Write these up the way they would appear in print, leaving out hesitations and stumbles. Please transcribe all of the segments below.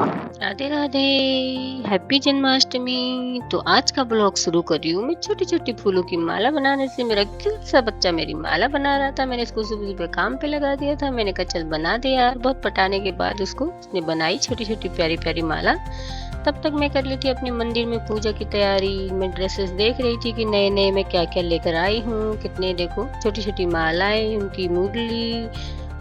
Radhe Radhe. Happy Janmashtami. तो आज का ब्लॉग शुरू कर रही हूँ मैं छोटी छोटी फूलों की माला बनाने से। मेरा क्यूट सा बच्चा मेरी माला बना रहा था, मैंने इसको सुबह सुबह काम पे लगा दिया था। मैंने कहा चल बना दे यार। बहुत पटाने के बाद उसने बनाई छोटी छोटी प्यारी प्यारी माला। तब तक मैं कर ली थी अपने मंदिर में पूजा की तैयारी। मैं ड्रेसेस देख रही थी कि नए नए मैं क्या क्या लेकर आई हूँ। कितने देखो छोटी छोटी मालाएं, उनकी मुरली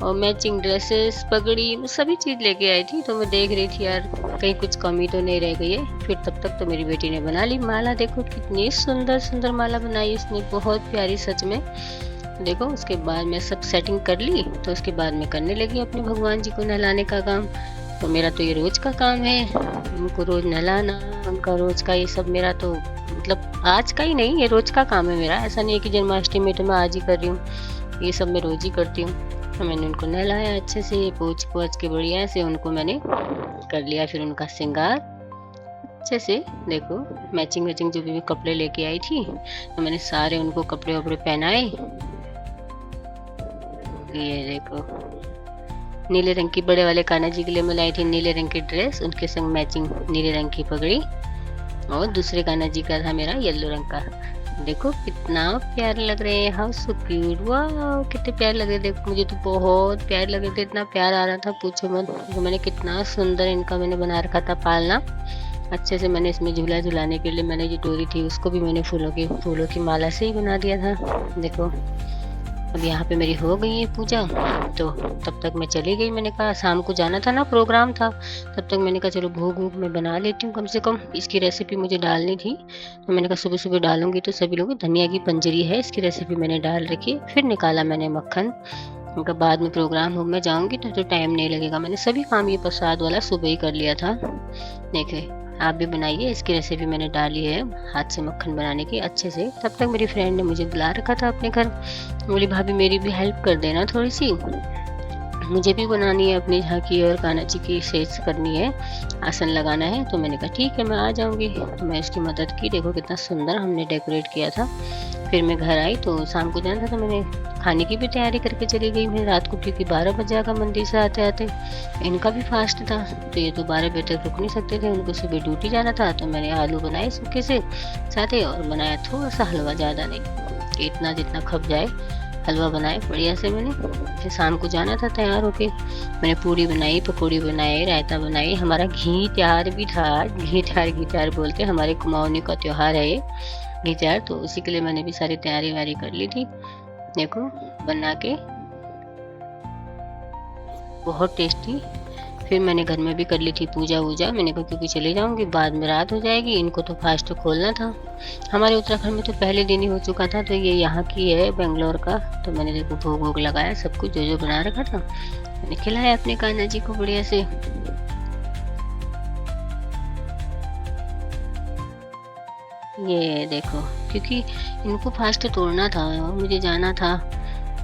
और मैचिंग ड्रेसेस, पगड़ी, मैं सभी चीज़ लेके आई थी। तो मैं देख रही थी यार कहीं कुछ कमी तो नहीं रह गई है। फिर तब तक तो मेरी बेटी ने बना ली माला। देखो कितनी सुंदर सुंदर माला बनाई उसने, बहुत प्यारी सच में। देखो उसके बाद मैं सब सेटिंग कर ली, तो उसके बाद मैं करने लगी अपने भगवान जी को नहलाने का काम। तो मेरा तो ये रोज का काम है, उनको रोज नहलाना, उनका रोज का ये सब मेरा तो मतलब आज का ही नहीं, ये रोज का काम है मेरा। ऐसा नहीं है कि जन्माष्टमी तो मैं आज ही कर रही हूँ, ये सब मैं रोज ही करती हूँ। तो मैंने उनको नहलाया अच्छे से, पोंछ पोंछ के बढ़िया से उनको मैंने कर लिया। फिर उनका श्रृंगार अच्छे से, देखो मैचिंग मैचिंग जो भी मैं कपड़े लेके आई थी, तो मैंने सारे उनको कपड़े वपड़े पहनाए। ये देखो नीले रंग की बड़े वाले कान्हा जी के लिए मैं लाई थी नीले रंग की ड्रेस, उनके संग मैचिंग नीले रंग की पगड़ी। और दूसरे कान्हा जी का था मेरा येलो रंग का। देखो कितना प्यारे लग रहे हैं, हाउ सो क्यूट, वाह कितने प्यारे लग रहे। देखो मुझे तो बहुत प्यारे लग रहे थे, इतना प्यार आ रहा था पूछो मत। तो मैंने कितना सुंदर इनका मैंने बना रखा था पालना अच्छे से। मैंने इसमें झूला झुलाने के लिए मैंने जो डोरी थी उसको भी मैंने फूलों की माला से ही बना दिया था। देखो अब यहाँ पे मेरी हो गई है पूजा। तो तब तक मैं चली गई, मैंने कहा शाम को जाना था ना, प्रोग्राम था। तब तक मैंने कहा चलो भोग वोग मैं बना लेती हूँ, कम से कम इसकी रेसिपी मुझे डालनी थी। तो मैंने कहा सुबह सुबह डालूंगी तो सभी लोग, धनिया की पंजरी है इसकी रेसिपी मैंने डाल रखी। फिर निकाला मैंने मक्खन, उनका बाद में प्रोग्राम हो मैं जाऊंगी तो टाइम नहीं लगेगा। मैंने सभी काम ये प्रसाद वाला सुबह ही कर लिया था। देखे आप भी बनाइए, इसकी रेसिपी मैंने डाली है हाथ से मक्खन बनाने की अच्छे से। तब तक मेरी फ्रेंड ने मुझे बुला रखा था अपने घर, बोली भाभी मेरी भी हेल्प कर देना थोड़ी सी, मुझे भी बनानी है अपनी झांकी और कान्हा जी की सेज करनी है, आसन लगाना है। तो मैंने कहा ठीक है मैं आ जाऊंगी। तो मैं उसकी मदद की। देखो कितना सुंदर हमने डेकोरेट किया था। फिर मैं घर आई तो शाम को जाना था, तो मैंने खाने की भी तैयारी करके चली गई मैं रात को, क्योंकि 12 बजे आगा मंदिर से आते आते। इनका भी फास्ट था तो ये तो 12 बजे तक रुक नहीं सकते थे, उनको सुबह ड्यूटी जाना था। तो मैंने आलू बनाए सूखे से साथे, और बनाया थोड़ा सा हलवा, ज़्यादा नहीं कि इतना जितना खप जाए, हलवा बनाए बढ़िया से मैंने। फिर शाम को जाना था तैयार होके, मैंने पूरी बनाई, पकौड़ी बनाई, रायता बनाई। हमारा घी त्योहार भी था, घी त्योहार बोलते हैं, हमारे कुमाऊनी का त्योहार है ये घी त्योहार। तो उसी के लिए मैंने भी सारी तैयारी वारी कर ली थी। देखो बना के बहुत टेस्टी। फिर मैंने घर में भी कर ली थी पूजा वूजा। मैंने कहा क्योंकि चले जाऊंगी बाद में रात हो जाएगी, इनको तो फास्ट खोलना था। हमारे उत्तराखंड में तो पहले दिन ही हो चुका था। तो ये यहाँ की है बेंगलोर का। तो मैंने देखो भोग वोग लगाया, सब कुछ जो जो बना रखा था मैंने खिलाया अपने कान्हा जी को बढ़िया से। ये देखो क्योंकि इनको फास्ट तोड़ना था और मुझे जाना था,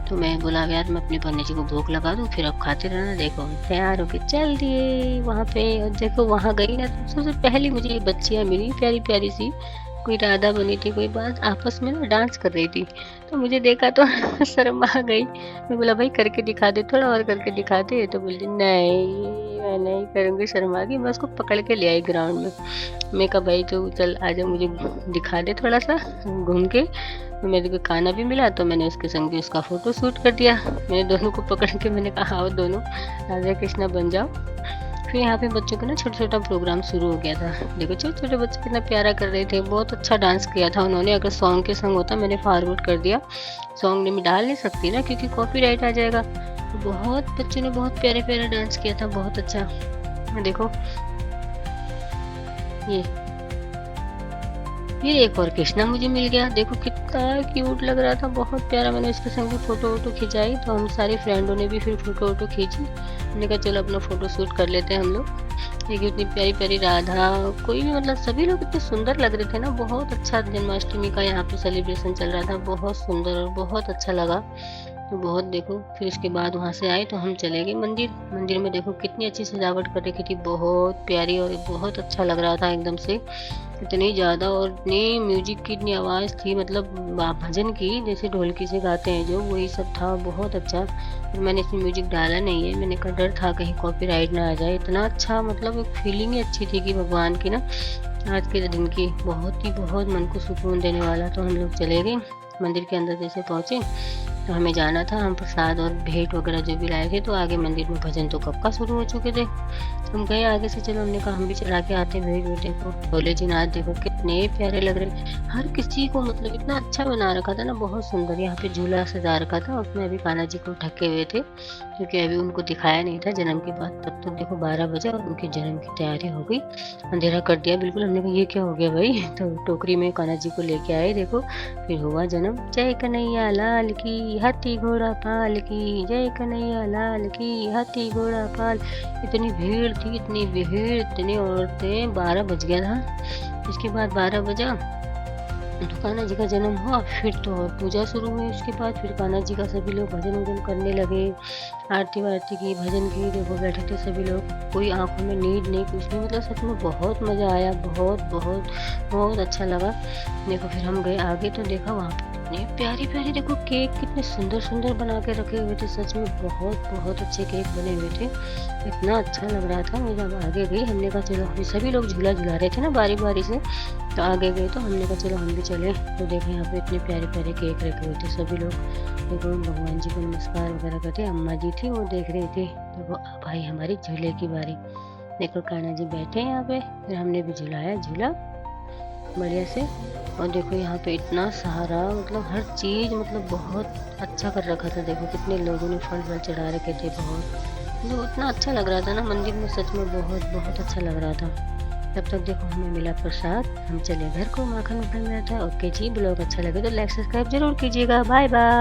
तो मैं बोला यार मैं अपने पन्ने जी को भोग लगा दूँ, फिर अब खाते रहना। देखो तैयार होके चल दिए वहाँ पे। और देखो वहाँ गई ना तो सबसे पहली मुझे ये बच्चियाँ मिली प्यारी प्यारी सी, कोई राधा बनी थी, कोई बात आपस में ना डांस कर रही थी। तो मुझे देखा तो शर्म आ गई। मैं बोला भाई करके दिखा दे, थोड़ा और करके दिखा दे। तो बोली नहीं मैं नहीं करूँगी, शर्म आ गई। मैं उसको पकड़ के ले आई ग्राउंड में। मैं कहा भाई तो चल आजा मुझे दिखा दे थोड़ा सा घूम के। तो मेरे को खाना भी मिला तो मैंने उसके संग भी उसका फोटो शूट कर दिया। मैंने दोनों को पकड़ के मैंने कहा आओ दोनों राधा कृष्णा बन जाओ। फिर यहाँ पे बच्चों का ना छोटा छोटा प्रोग्राम शुरू हो गया था। देखो छोटे छोटे बच्चे कितना प्यारा कर रहे थे, बहुत अच्छा डांस किया था उन्होंने। अगर सॉन्ग के संग होता मैंने फॉरवर्ड कर दिया, सॉन्ग में डाल नहीं सकती ना क्योंकि कॉपीराइट आ जाएगा। तो बहुत बच्चों ने बहुत प्यारे प्यारे डांस किया था, बहुत अच्छा। देखो ये फिर एक और कृष्णा मुझे मिल गया। देखो कितना क्यूट लग रहा था, बहुत प्यारा। मैंने उसके संग भी फोटो वोटो खिंचाई। तो हम सारे फ्रेंडों ने भी फिर फोटो वोटो खींची। मैंने कहा चलो अपना फोटो शूट कर लेते हैं हम लोग। देखिए इतनी प्यारी प्यारी राधा, कोई भी मतलब सभी लोग इतने सुंदर लग रहे थे ना। बहुत अच्छा जन्माष्टमी का यहाँ पे सेलिब्रेशन चल रहा था, बहुत सुंदर और बहुत अच्छा लगा। तो बहुत देखो, फिर उसके बाद वहाँ से आए तो हम चले गए मंदिर। मंदिर में देखो कितनी अच्छी सजावट कर रखी थी, बहुत प्यारी, और बहुत अच्छा लग रहा था एकदम से, इतनी ज़्यादा, और इतनी म्यूजिक की इतनी आवाज़ थी, मतलब भजन की, जैसे ढोलकी से गाते हैं जो, वही सब था, बहुत अच्छा। फिर मैंने इसमें म्यूजिक डाला नहीं है, मैंने कहा डर था कहीं कॉपीराइट ना आ जाए। इतना अच्छा, मतलब एक फीलिंग ही अच्छी थी कि भगवान की ना, आज के दिन की, बहुत ही बहुत मन को सुकून देने वाला। तो हम लोग चले गए मंदिर के अंदर, जैसे पहुँचे तो हमें जाना था, हम प्रसाद और भेंट वगैरह जो भी लाए थे, तो आगे मंदिर में भजन तो कब का शुरू हो चुके थे। हम गए आगे से, चलो हमने कहा हम भी चढ़ा के आते हैं भेंट वेंट। देखो भोले जी नाथ देखो कितने प्यारे लग रहे, हर किसी को मतलब इतना अच्छा बना रखा था ना, बहुत सुंदर। यहाँ पे झूला सजा रखा था, उसमें अभी कान्हा जी को ढके हुए थे, क्योंकि अभी उनको दिखाया नहीं था जन्म के बाद। तब तक देखो 12 बजे और उनके जन्म की तैयारी हो गई, अंधेरा कर दिया बिल्कुल। हमने कहा ये क्या हो गया भाई, तो टोकरी में कान्हा जी को लेके आए, देखो फिर हुआ जन्म। जय कन्हैया लाल की, हाथी घोड़ा पाल की, जय कन्हैया लाल की, हाथी घोड़ा पाल। इतनी भीड़ थी, इतनी भीड़, इतनी औरतें। 12 बज गया था। उसके बाद 12 बजा तो कान्हा जी का जन्म हुआ, फिर तो और पूजा शुरू हुई। उसके बाद फिर कान्हा जी का सभी लोग भजन वजन करने लगे, आरती वारती की, भजन की। देखो बैठे थे सभी लोग, कोई आंखों में नींद नहीं, कुछ नहीं, मतलब सच में बहुत मज़ा आया, बहुत बहुत बहुत अच्छा लगा। देखो फिर हम गए आगे तो देखा वहाँ पे इतने प्यारी प्यारी, देखो केक कितने सुंदर सुंदर बना के रखे हुए थे, सच में बहुत बहुत अच्छे केक बने हुए थे, इतना अच्छा लग रहा था। मैं जब आगे गई, हमने कहा चलो, हम सभी लोग झूला झुला रहे थे ना बारी बारी से, तो आगे गए तो हमने कहा चलो हम भी चले। तो देखो यहाँ पे इतने प्यारे प्यारे केक रखे हुए थे, सभी लोग देखो भगवान जी को नमस्कार वगैरह करते। अम्मा जी थी वो देख रही थी। देखो अब भाई हमारी झूले की बारी, देखो कान्हा जी बैठे हैं यहाँ पे, फिर हमने भी झुलाया झूला बढ़िया से। और देखो यहाँ पे इतना सारा, मतलब हर चीज़, मतलब बहुत अच्छा कर रखा था। देखो कितने लोगों ने फल वल चढ़ा रखे थे, बहुत जो इतना अच्छा लग रहा था ना मंदिर में, सच में बहुत बहुत अच्छा लग रहा था। तब तक देखो हमें मिला प्रसाद, हम चले घर को, माखन वाखन मिला था। ओके जी, ब्लॉग अच्छा लगे तो लाइक सब्सक्राइब जरूर कीजिएगा। Bye bye.